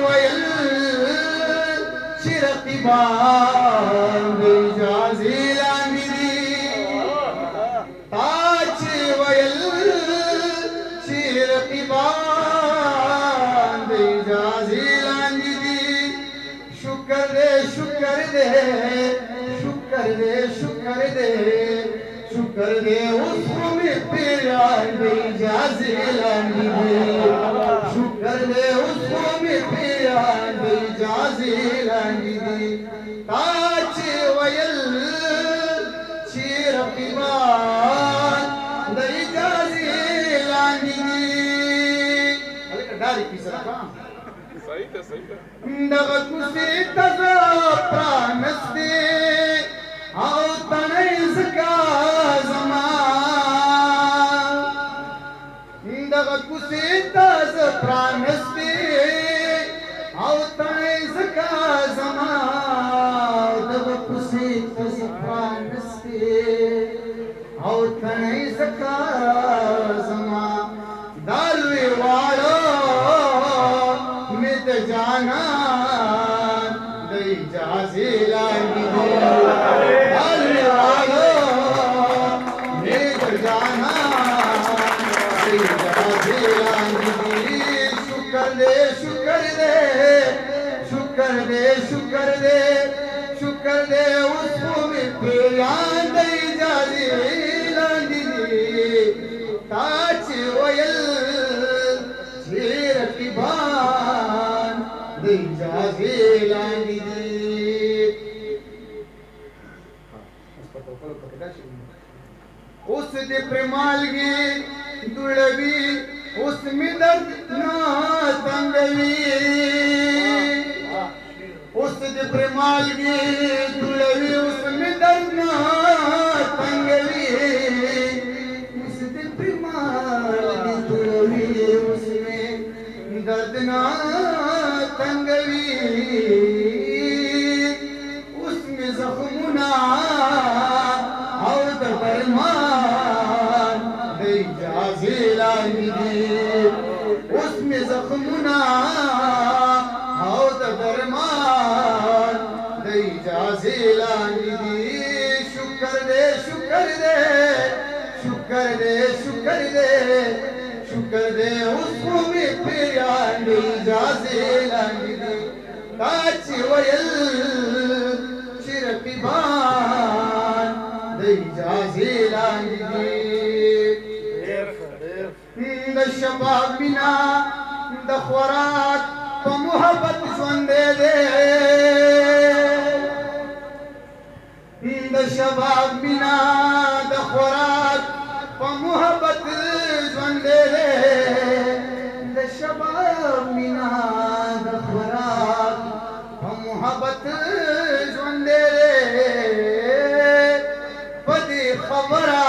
ويل شرقبان بجازي لاندي تاج ويل شرقبان بجازي لاندي شكر دے شکر دے شکر دے شکر دے شکر دے اس کو میں پیار بجازی لاندی شکر دے اس کو میں پیار بجازی لاندی تاج ویل شرقبان بجازی لاندی अलग डारी की सरका सही था नगकुसी तजा प्राणस्ते आओ तनैस का जमान नगकुसी तजा प्राणस्ते आओ तनैस का जमान नगकुसी तजा प्राणस्ते आओ तनैस का जमान दालवे वालो मित जाना दई जाजी लागी दालवे वालो मित जाना दई जाजी लागी शुक्र दे शुक्र दे शुक्र दे शुक्र दे शुक्र दे उसको में प्यार दई जाजी लागी ताज वयल शरक़िबान दई जाज़ी लांदी उस दे प्रेमालगी दुलवी उस मिदत ना तंगवी उस दे प्रेमालगी दुलवी उस मिदत ना तंगवी दर्दना तंगवी उसमें जख्मुना और दरमान दई जाज़ी लांदी उसमें जख्मुना और दरमान दई जाज़ी लांदी शुक्र दे शुक्र दे शुक्र दे शुक्र दे शुक्र दे उसको में प्यार दई जाज़ी लांदी ताज वयल शरक़िबान दई जाज़ी लांदी द शबाब बिना द खुराक तो मोहब्बत ज़िंदे दे द शबाब बिना द खुराक तो मोहब्बत ज़िंदे दे द शबाब बिना द खुराक तो मोहब्बत ज़िंदे दे बदी खबरा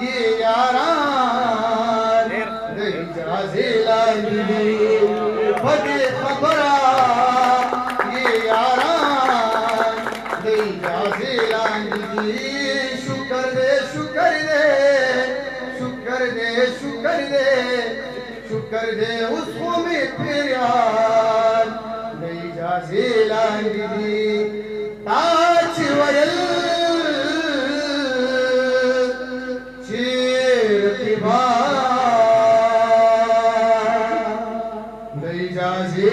ये यारान दई जाज़ी लांदी बदी खबरा ये यारान दई जाज़ी लांदी शुक्र दे शुक्र दे शुक्र दे शुक्र दे शुक्र दे उसको में प्यार दई जाज़ी लांदी ताज वयल शरक़िबान दई जाज़ी